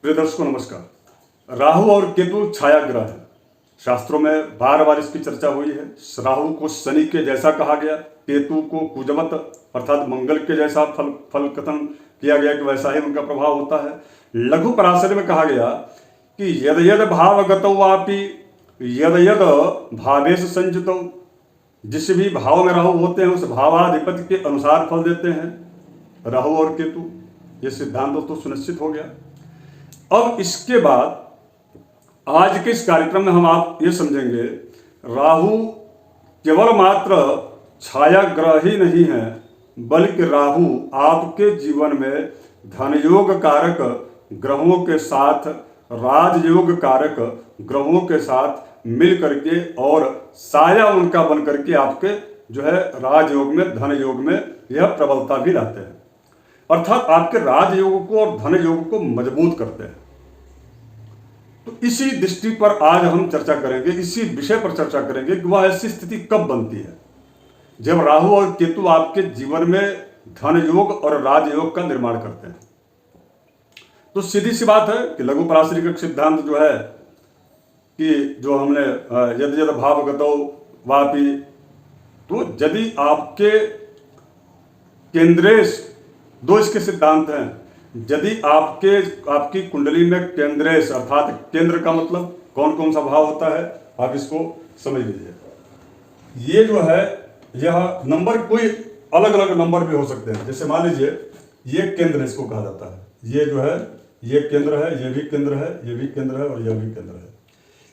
प्रिय दर्शकों नमस्कार। राहु और केतु छाया ग्रह है। शास्त्रों में बार बार इसकी चर्चा हुई है। राहु को शनि के जैसा कहा गया, केतु को कुजवत अर्थात मंगल के जैसा फल कथन किया गया कि वैसा ही उनका प्रभाव होता है। लघु पराशर में कहा गया कि यद यद भावगतौ वापि यद यद भावेश संचितौ, जिस भी भाव में राहु होते हैं उस भावाधिपति के अनुसार फल देते हैं राहु और केतु। ये सिद्धांत तो सुनिश्चित हो गया। अब इसके बाद आज के इस कार्यक्रम में हम आप ये समझेंगे, राहु केवल मात्र छाया ग्रह ही नहीं है, बल्कि राहु आपके जीवन में धन योग कारक ग्रहों के साथ, राजयोग कारक ग्रहों के साथ मिल करके और साया उनका बन करके आपके जो है राजयोग में, धन योग में यह प्रबलता भी लाते हैं, अर्थात आपके राजयोग को और धन योग को मजबूत करते हैं। तो इसी दृष्टि पर आज हम चर्चा करेंगे, इसी विषय पर चर्चा करेंगे कि वह ऐसी स्थिति कब बनती है जब राहु और केतु आपके जीवन में धन योग और राजयोग का निर्माण करते हैं। तो सीधी सी बात है कि लघु पराशरिक सिद्धांत जो है कि जो हमने यद यद भावगतौ वापि, तो यदि आपके केंद्रेश, दो इसके सिद्धांत हैं। यदि आपकी कुंडली में केंद्रेश अर्थात केंद्र का मतलब कौन कौन सा भाव होता है, आप इसको समझ लीजिए। ये जो है यह नंबर कोई अलग अलग नंबर भी हो सकते हैं। जैसे मान लीजिए ये केंद्र इसको कहा जाता है, ये जो है ये केंद्र है, ये भी केंद्र है, ये भी केंद्र है और यह भी केंद्र है।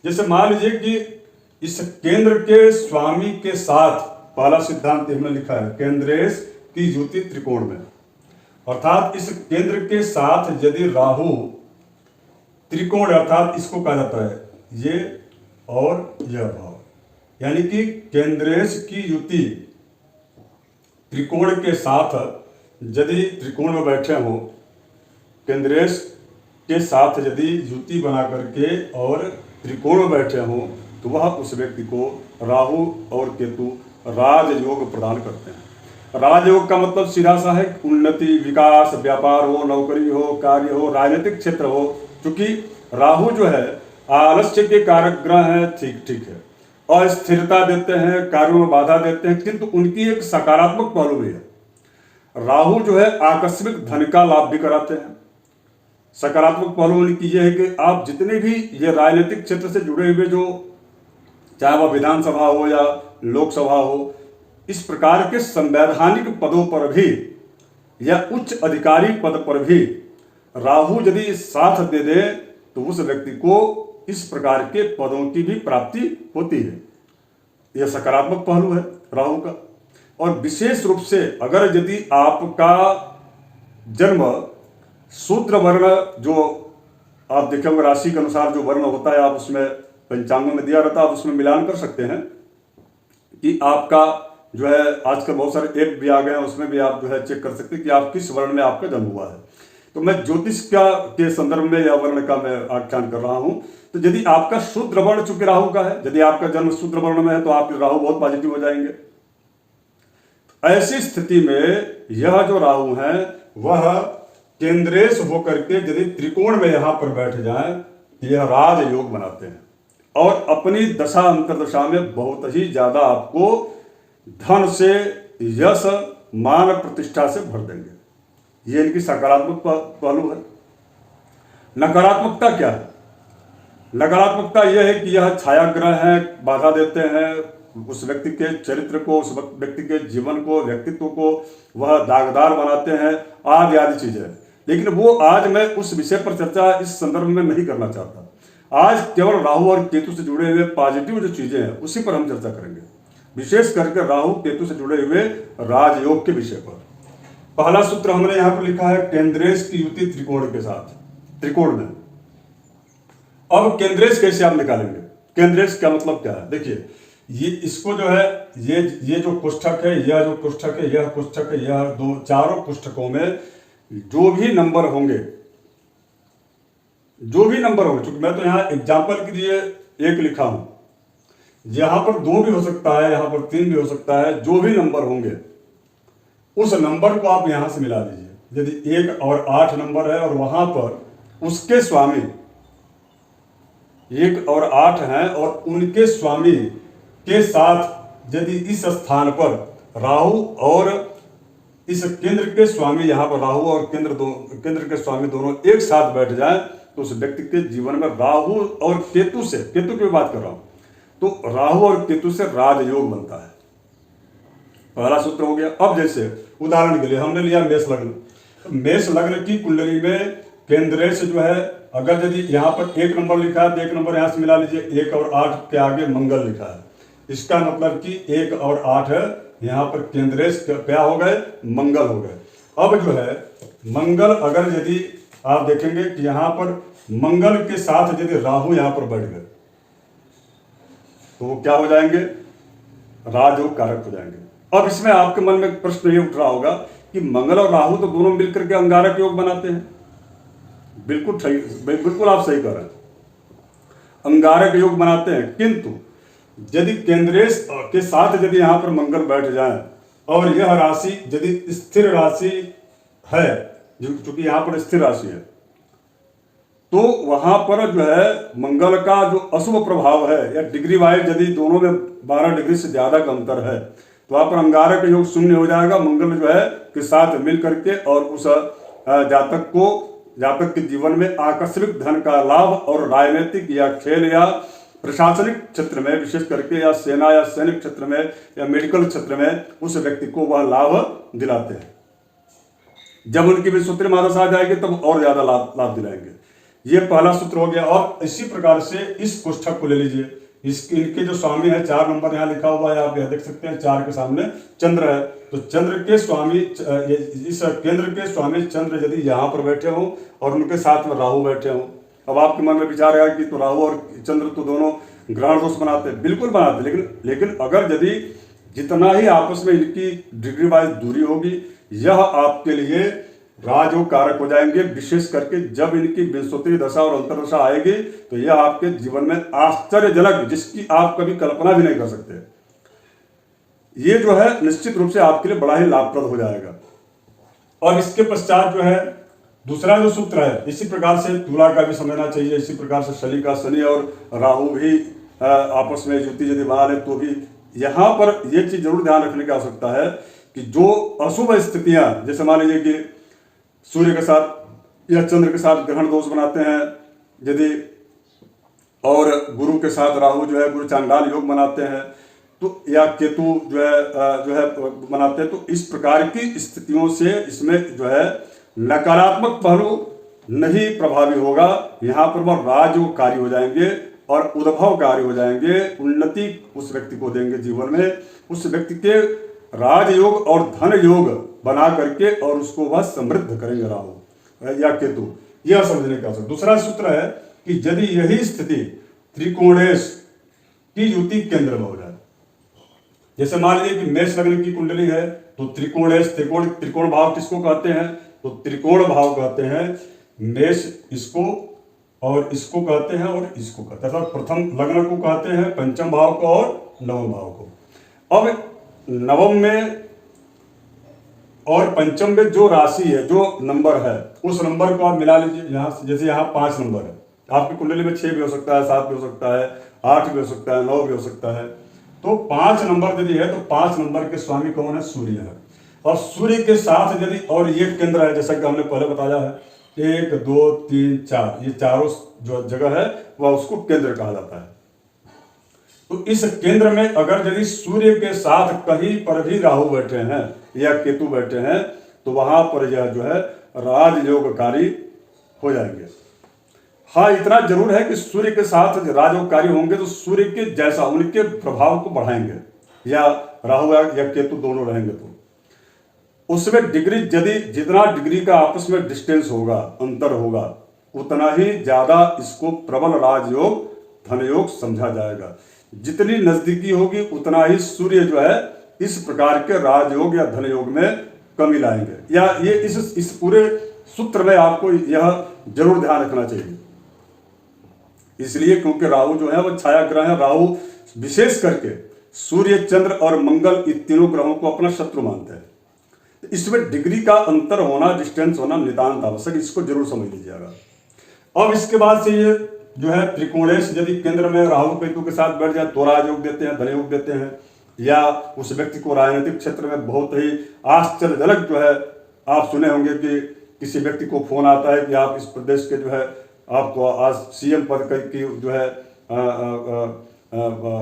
जैसे मान लीजिए कि इस केंद्र के स्वामी के साथ, पहला सिद्धांत हमने लिखा है केंद्रेश की युति त्रिकोण में, अर्थात इस केंद्र के साथ यदि राहु त्रिकोण, अर्थात इसको कहा जाता है ये और यह भाव, यानी कि केंद्रेश की युति त्रिकोण के साथ यदि त्रिकोण में बैठे हो, केंद्रेश के साथ यदि युति बना करके और त्रिकोण में बैठे हो, तो वह उस व्यक्ति को राहु और केतु राजयोग प्रदान करते हैं। राजयोग का मतलब सीधा सा है उन्नति, विकास, व्यापार हो, नौकरी हो, कार्य हो, राजनीतिक क्षेत्र हो। क्योंकि राहु जो है आलस्य के कारक ग्रह है, ठीक है, अस्थिरता देते हैं, कार्यों में बाधा देते हैं, किंतु उनकी एक सकारात्मक पहलू भी है। राहु जो है आकस्मिक धन का लाभ भी कराते हैं। सकारात्मक पहलू उनकी यह है कि आप जितने भी ये राजनीतिक क्षेत्र से जुड़े हुए, जो चाहे वह विधानसभा हो या लोकसभा हो, इस प्रकार के संवैधानिक पदों पर भी या उच्च अधिकारी पद पर भी राहु यदि साथ दे दे तो उस व्यक्ति को इस प्रकार के पदों की भी प्राप्ति होती है। यह सकारात्मक पहलू है राहु का। और विशेष रूप से अगर यदि आपका जन्म शूद्र वर्ण, जो आप देखे होंगे राशि के अनुसार जो वर्ण होता है, आप उसमें पंचांगों में दिया रहता है, आप उसमें मिलान कर सकते हैं कि आपका जो है आजकल बहुत सारे ऐप भी आ गए हैं, उसमें भी आप जो है चेक कर सकते हैं कि आप किस वर्ण में आपका जन्म हुआ है। तो मैं ज्योतिष के संदर्भ में या वर्ण का मैं आख्यान कर रहा हूं। तो यदि आपका शूद्र वर्ण चूंकि राहु का है, यदि आपका जन्म शूद्र वर्ण में है तो आपके राहु बहुत पॉजिटिव हो जाएंगे। ऐसी स्थिति में यह जो राहु है वह केंद्रेश होकर के यदि त्रिकोण में यहां पर बैठ जाए तो यह राजयोग बनाते हैं और अपनी दशा अंतरदशा में बहुत ही ज्यादा आपको धन से, यश, मान, प्रतिष्ठा से भर देंगे। ये इनकी सकारात्मक पहलू है। नकारात्मकता क्या है? नकारात्मकता यह है कि यह छाया ग्रह है, बाधा देते हैं उस व्यक्ति के चरित्र को, उस व्यक्ति के जीवन को, व्यक्तित्व को वह दागदार बनाते हैं, आदि आदि चीजें। लेकिन वो आज मैं उस विषय पर चर्चा इस संदर्भ में नहीं करना चाहता। आज केवल राहु और केतु से जुड़े हुए पॉजिटिव जो चीजें हैं उसी पर हम चर्चा करेंगे, विशेष करके राहु केतु से जुड़े हुए राजयोग के विषय पर। पहला सूत्र हमने यहां पर लिखा है केंद्रेश की युति त्रिकोण के साथ, त्रिकोण में। अब केंद्रेश कैसे आप निकालेंगे? केंद्रेश का मतलब क्या है? देखिए, ये इसको जो है ये जो कोष्ठक है, यह जो कोष्ठक है, यह कोष्ठक है, यह दो चारों कोष्ठकों में जो भी नंबर होंगे, क्योंकि मैं तो यहां एग्जाम्पल के लिए एक लिखा हूं, यहां पर 2 भी हो सकता है, यहां पर 3 भी हो सकता है, जो भी नंबर होंगे उस नंबर को आप यहां से मिला दीजिए। यदि 1 और 8 नंबर है और वहां पर उसके स्वामी 1 और 8 हैं और उनके स्वामी के साथ यदि इस स्थान पर राहु और इस केंद्र के स्वामी, यहाँ पर राहु और केंद्र के स्वामी दोनों एक साथ बैठ जाएं तो उस व्यक्ति के जीवन में राहु और केतु से, केतु की बात कर रहा हूं, तो राहु और केतु से राजयोग बनता है। पहला सूत्र हो गया। अब जैसे उदाहरण के लिए हमने लिया मेष लग्न, तो मेष लग्न की कुंडली में केंद्रेश जो है, अगर यदि यहाँ पर 1 नंबर लिखा है तो 1 नंबर यहाँ से मिला लीजिए, 1 और 8 के आगे मंगल लिखा है, इसका मतलब कि 1 और 8 है, यहाँ पर केंद्रेश क्या हो गए, मंगल हो गए। अब जो है मंगल, अगर यदि आप देखेंगे कि यहाँ पर मंगल के साथ यदि राहु यहाँ पर बैठ गए तो वो क्या हो जाएंगे, राजयोग कारक हो जाएंगे। अब इसमें आपके मन में प्रश्न ये उठ रहा होगा कि मंगल और राहु तो दोनों मिलकर के अंगारक योग बनाते हैं। बिल्कुल सही, बिल्कुल आप सही कह रहे हैं, अंगारक योग बनाते हैं, किंतु यदि केंद्रेश के साथ यदि यहाँ पर मंगल बैठ जाए और यह राशि यदि स्थिर राशि है, क्योंकि यहाँ पर स्थिर राशि है, तो वहां पर जो है मंगल का जो अशुभ प्रभाव है या डिग्री वाइज यदि दोनों में 12 डिग्री से ज्यादा का अंतर है तो वहां पर अंगारक योग शून्य हो जाएगा। मंगल जो है के साथ मिल करके और उस जातक के जीवन में आकस्मिक धन का लाभ और राजनीतिक या खेल या प्रशासनिक क्षेत्र में, विशेष करके या सेना या सैनिक क्षेत्र में या मेडिकल क्षेत्र में उस व्यक्ति को वह लाभ दिलाते हैं। जब उनकी विश्वोत्तरी मादशा आ जाएगी तब और ज्यादा लाभ दिलाएंगे। ये पहला सूत्र हो गया। और इसी प्रकार से इस कोष्ठक को ले लीजिए, इनके जो स्वामी है 4 नंबर यहाँ लिखा हुआ है, आप यह देख सकते हैं 4 के सामने चंद्र है, तो चंद्र के स्वामी, इस केंद्र के स्वामी चंद्र यदि यहाँ पर बैठे हों और उनके साथ में राहु बैठे हों, अब आपके मन में विचार आया कि तो राहु और चंद्र तो दोनों ग्रहण दोष बनाते हैं, बिल्कुल बनाते हैं, लेकिन अगर यदि जितना ही आपस में इनकी डिग्री वाइज दूरी होगी, यह आपके लिए राजयोग कारक हो जाएंगे। विशेष करके जब इनकी विंशोत्तरी दशा और अंतर्दशा आएगी तो यह आपके जीवन में आश्चर्यजनक, जिसकी आप कभी कल्पना भी नहीं कर सकते, ये जो है निश्चित रूप से आपके लिए बड़ा ही लाभप्रद हो जाएगा। और इसके पश्चात जो है दूसरा जो सूत्र है, इसी प्रकार से तुला का भी समझना चाहिए, इसी प्रकार से शनि का, शनि और राहु भी आपस में युति यदि बना ले तो भी यहाँ पर यह चीज जरूर ध्यान रखने की आवश्यकता है कि जो अशुभ स्थितियां, जैसे मान लीजिए कि सूर्य के साथ या चंद्र के साथ ग्रहण दोष बनाते हैं यदि, और गुरु के साथ राहु जो है गुरु चांडाल योग बनाते हैं, तो या केतु जो है बनाते हैं, तो इस प्रकार की स्थितियों से इसमें जो है नकारात्मक पहलू नहीं प्रभावी होगा। यहाँ पर वह राजयोग कार्य हो जाएंगे और उद्भव कार्य हो जाएंगे, उन्नति उस व्यक्ति को देंगे जीवन में, उस व्यक्ति के राजयोग और धन योग बना करके और उसको वह समृद्ध करेंगे राहु या केतु। यह समझने का आवश्यक। दूसरा सूत्र है कि यदि यही स्थिति त्रिकोणेश की युति केंद्र में हो जाए, जैसे मान लीजिए कि मेष लग्न की कुंडली है तो त्रिकोणेश, त्रिकोण भाव किसको कहते हैं, तो त्रिकोण भाव कहते हैं मेष इसको और इसको कहते हैं और इसको कहते हैं, अर्थात प्रथम लग्न को कहते हैं, पंचम भाव को और नवम भाव को। अब नवम में और पंचम में जो राशि है, जो नंबर है, उस नंबर को आप मिला लीजिए। यहाँ जैसे यहाँ 5 नंबर है, आपकी कुंडली में 6 भी हो सकता है, 7 भी हो सकता है, 8 भी हो सकता है, 9 भी हो सकता है, तो 5 नंबर यदि है तो 5 नंबर के स्वामी कौन है, सूर्य है। और सूर्य के साथ यदि और ये केंद्र है, जैसा कि हमने पहले बताया है, 1 2 3 4, ये चारों जो जगह है वह उसको केंद्र कहा जाता है। तो इस केंद्र में अगर यदि सूर्य के साथ कहीं पर भी राहु बैठे हैं या केतु बैठे हैं तो वहां पर यह जो है राजयोगकारी हो जाएंगे। हाँ, इतना जरूर है कि सूर्य के साथ राजयोगकारी होंगे तो सूर्य के जैसा उनके प्रभाव को बढ़ाएंगे, या राहु या केतु दोनों रहेंगे तो उसमें डिग्री, यदि जितना डिग्री का आपस में डिस्टेंस होगा, अंतर होगा, उतना ही ज्यादा इसको प्रबल राजयोग, धनयोग समझा जाएगा। जितनी नजदीकी होगी उतना ही सूर्य जो है इस प्रकार के राजयोग या धनयोग में कमी लाएंगे। या ये इस पूरे सूत्र में आपको यह जरूर ध्यान रखना चाहिए, इसलिए क्योंकि राहु जो है वह छाया ग्रह है। राहु विशेष करके सूर्य, चंद्र और मंगल, इन तीनों ग्रहों को अपना शत्रु मानते हैं। इसमें डिग्री का अंतर होना, डिस्टेंस होना नितांत आवश्यक, इसको जरूर समझ लीजिएगा। अब इसके बाद से ये जो है त्रिकोणेश यदि केंद्र में राहु केतु के साथ बैठ जाए तो राजयोग देते हैं, धनयोग देते हैं, या उस व्यक्ति को राजनीतिक क्षेत्र में बहुत ही आश्चर्यजनक जो है आप सुने होंगे कि किसी व्यक्ति को फोन आता है कि आप इस प्रदेश के जो है आपको आज सीएम पद की जो है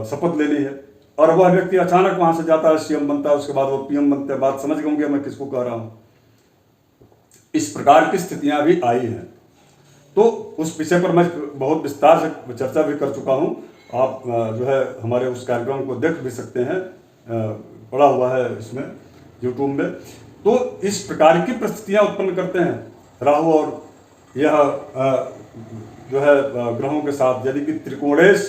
शपथ लेनी है, और वह व्यक्ति अचानक वहां से जाता है, सीएम बनता है, उसके बाद वो पीएम बनते हैं। बात समझ गए मैं किसको कह रहा हूं। इस प्रकार की स्थितियां भी आई हैं, तो उस विषय पर मैं बहुत विस्तार से चर्चा भी कर चुका हूं। आप जो है हमारे उस कार्यक्रम को देख भी सकते हैं, पड़ा हुआ है इसमें यूट्यूब में। तो इस प्रकार की परिस्थितियां उत्पन्न करते हैं राहु और यह जो है ग्रहों के साथ, यदि कि त्रिकोणेश,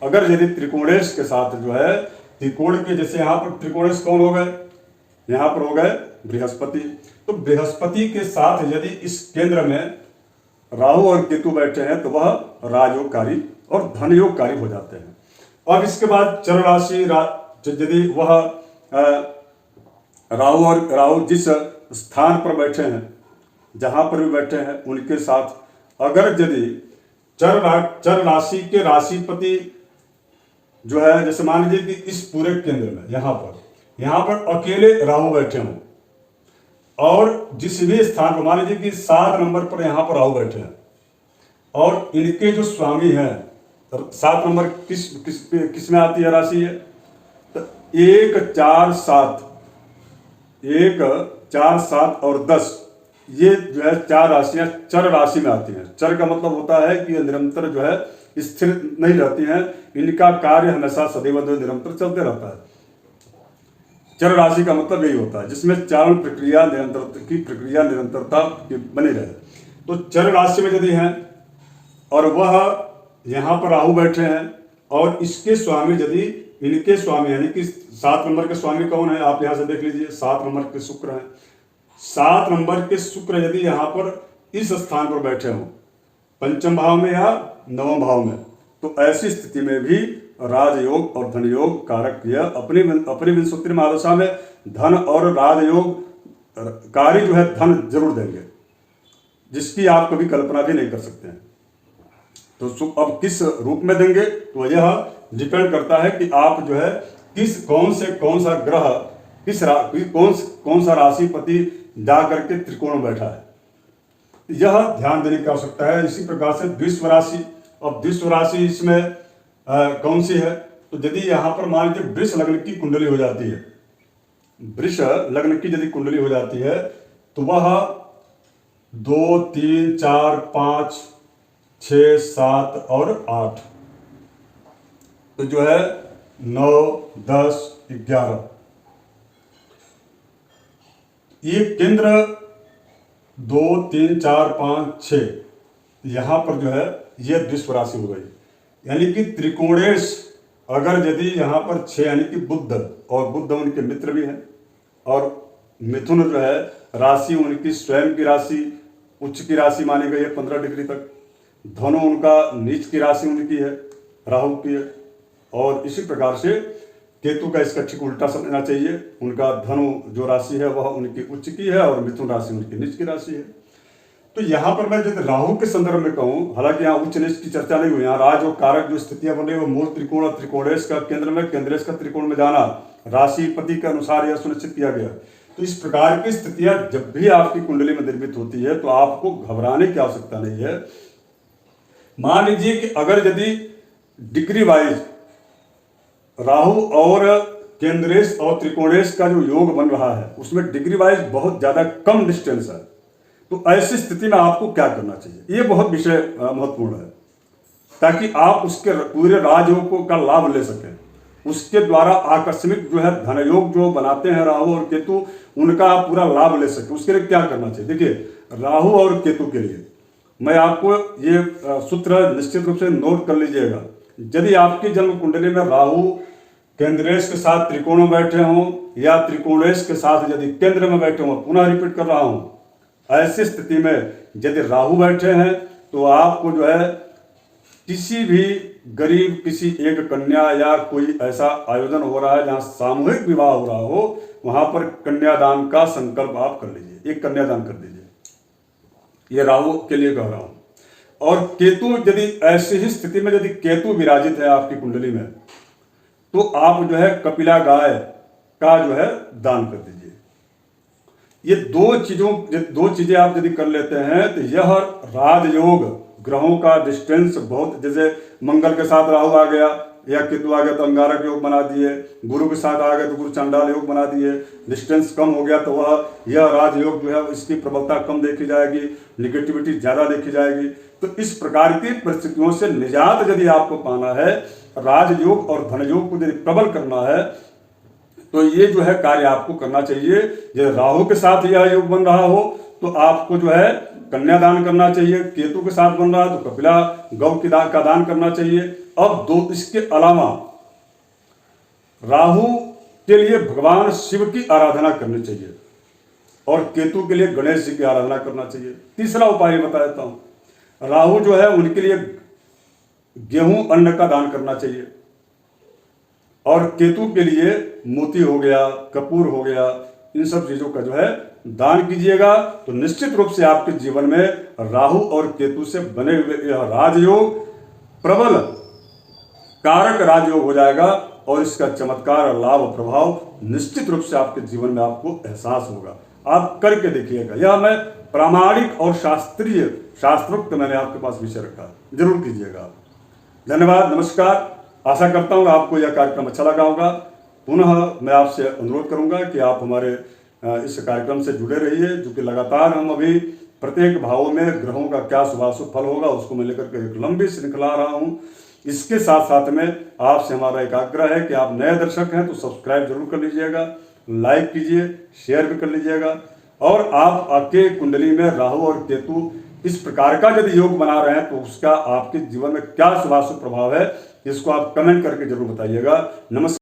अगर यदि त्रिकोणेश के साथ जो है त्रिकोण के, जैसे यहाँ पर त्रिकोणेश कौन हो गए, यहाँ पर हो गए बृहस्पति। तो बृहस्पति के साथ यदि इस केंद्र में राहु और केतु बैठे हैं तो वह राजयोगकारी और धनयोगकारी हो जाते हैं। अब इसके बाद चर राशि यदि वह राहु जिस स्थान पर बैठे हैं, जहां पर भी बैठे हैं, उनके साथ अगर यदि चर राशि के राशिपति जो है, जैसे मान लीजिए कि इस पूरे केंद्र में यहाँ पर अकेले राहु बैठे हों, और जिस भी स्थान पर मान लीजिए कि 7 नंबर पर यहाँ पर राहु बैठे हैं, और इनके जो स्वामी हैं, 7 नंबर किस में आती है राशि है, तो 1, 4, 7 और 10, ये जो है 4 राशियां चर राशि में आती हैं। चर का मतलब होता है कि निरंतर जो है स्थिर नहीं रहती हैं, इनका कार्य हमेशा सदैव निरंतर चलते रहता है। चर राशि का मतलब यही होता है जिसमें चारण प्रक्रिया निरंतरता बनी रहे। तो चर राशि में यदि हैं और वह यहाँ पर राहु बैठे हैं, और इसके स्वामी यदि इनके स्वामी यानी कि 7 नंबर के स्वामी कौन है, आप यहाँ से देख लीजिए, 7 नंबर के शुक्र हैं। 7 नंबर के शुक्र यदि यहाँ पर इस स्थान पर बैठे हों, पंचम भाव में या नवम भाव में, तो ऐसी स्थिति में भी राजयोग और धनयोग कारक यह अपनी विंशोत्तरी महादशा में धन और राजयोग कारी जो है धन जरूर देंगे, जिसकी आप कभी कल्पना भी नहीं कर सकते हैं। तो अब किस रूप में देंगे, तो यह डिपेंड करता है कि आप जो है कौन सा ग्रह कौन सा राशिपति जा करके त्रिकोण में बैठा है, यह ध्यान देने की आवश्यकता है। इसी प्रकार से द्विस्व राशि, अब द्विस्व राशि इसमें कौन सी है, तो यदि यहाँ पर मान लीजिए वृष लग्न की कुंडली हो जाती है, वृष लग्न की यदि कुंडली हो जाती है तो वह 2, 3, 4, 5, 6, 7 और 8, तो जो है 9, 10, 11, ये केंद्र 2, 3, 4, 5, 6 यहाँ पर जो है यह द्विस्व राशि हो गई। यानी कि त्रिकोणेश अगर यदि यहाँ पर 6 यानी कि बुध, और बुध उनके मित्र भी हैं, और मिथुन जो है राशि उनकी स्वयं की राशि, उच्च की राशि मानी गई है 15 डिग्री तक, धनु उनका नीच की राशि उनकी है, राहु की है, और इसी प्रकार से केतु का इसका ठीक उल्टा समझना चाहिए, उनका धनु जो राशि है वह उनकी उच्च की है और मिथुन राशि उनकी नीच की राशि है। तो यहाँ पर मैं यदि राहु के संदर्भ में कहूँ, हालांकि यहाँ उच्च नीच की चर्चा नहीं हुई, यहाँ राज और कारक जो स्थितियां बन रही है वो मूल त्रिकोण और त्रिकोणेश का केंद्र में, केंद्रेश का त्रिकोण में जाना राशिपति के अनुसार यह सुनिश्चित किया गया। तो इस प्रकार की स्थितियां जब भी आपकी कुंडली में निर्मित होती है तो आपको घबराने की आवश्यकता नहीं है। मान लीजिए कि अगर यदि डिग्री वाइज राहु और केंद्रेश और त्रिकोणेश का जो योग बन रहा है उसमें डिग्री वाइज बहुत ज्यादा कम डिस्टेंस है, तो ऐसी स्थिति में आपको क्या करना चाहिए, ये बहुत विषय महत्वपूर्ण है, ताकि आप उसके पूरे राजयोग का लाभ ले सकें। उसके द्वारा आकस्मिक जो है धनयोग जो बनाते हैं राहु और केतु, उनका आप पूरा लाभ ले सकें। उसके लिए क्या करना चाहिए, देखिए राहु और केतु के लिए मैं आपको ये सूत्र निश्चित रूप से नोट कर लीजिएगा। यदि आपकी जन्म कुंडली में राहु केंद्रेश के साथ त्रिकोण में बैठे हों या त्रिकोणेश के साथ यदि केंद्र में बैठे हों, पुनः रिपीट कर रहा हूं, ऐसी स्थिति में यदि राहु बैठे हैं तो आपको जो है किसी भी गरीब किसी एक कन्या या कोई ऐसा आयोजन हो रहा है जहां सामूहिक विवाह हो रहा हो, वहां पर कन्यादान का संकल्प आप कर लीजिए, एक कन्यादान कर दीजिए। ये राहु के लिए कह रहा हूं। और केतु यदि ऐसी ही स्थिति में यदि केतु विराजित है आपकी कुंडली में, तो आप जो है कपिला गाय का जो है दान कर दीजिए। ये दो चीजें आप यदि कर लेते हैं तो यह राजयोग, ग्रहों का डिस्टेंस बहुत, जैसे मंगल के साथ राहु आ गया या केतु आ गया तो अंगारक योग बना दिए, गुरु के साथ आ गया तो गुरु चंडाल योग बना दिए, डिस्टेंस कम हो गया तो यह राजयोग जो है इसकी प्रबलता कम देखी जाएगी, निगेटिविटी ज्यादा देखी जाएगी। तो इस प्रकार की परिस्थितियों से निजात यदि आपको पाना है, राजयोग और धनयोग को यदि प्रबल करना है, तो ये जो है कार्य आपको करना चाहिए। यदि राहु के साथ यह योग बन रहा हो तो आपको जो है कन्यादान करना चाहिए, केतु के साथ बन रहा है तो कपिला गौ का दान करना चाहिए। अब इसके अलावा राहु के लिए भगवान शिव की आराधना करनी चाहिए और केतु के लिए गणेश जी की आराधना करना चाहिए। तीसरा उपाय बता देता हूं, राहु जो है उनके लिए गेहूं अन्न का दान करना चाहिए और केतु के लिए मोती हो गया, कपूर हो गया, इन सब चीजों का जो है दान कीजिएगा। तो निश्चित रूप से आपके जीवन में राहु और केतु से बने हुए यह राजयोग प्रबल कारक राजयोग हो जाएगा और इसका चमत्कार, लाभ, प्रभाव निश्चित रूप से आपके जीवन में आपको एहसास होगा। आप करके देखिएगा। यह मैं प्रामाणिक और शास्त्रीय, शास्त्रोक्त मैंने आपके पास विषय रखा, जरूर कीजिएगा। धन्यवाद, नमस्कार। आशा करता हूँ आपको यह कार्यक्रम अच्छा लगा होगा। पुनः मैं आपसे अनुरोध करूंगा कि आप हमारे इस कार्यक्रम से जुड़े रहिए, जो कि लगातार हम अभी प्रत्येक भावों में ग्रहों का क्या शुभाशुभ फल होगा उसको मैं लेकर के एक लंबी श्रृंखला आ रहा हूँ। इसके साथ साथ में आपसे हमारा एक आग्रह है कि आप नए दर्शक हैं तो सब्सक्राइब जरूर कर लीजिएगा, लाइक कीजिए, शेयर भी कर लीजिएगा। और आप आपके कुंडली में राहु और केतु इस प्रकार का यदि योग बना रहे हैं तो उसका आपके जीवन में क्या शुभाशुभ प्रभाव है, इसको आप कमेंट करके जरूर बताइएगा। नमस्कार।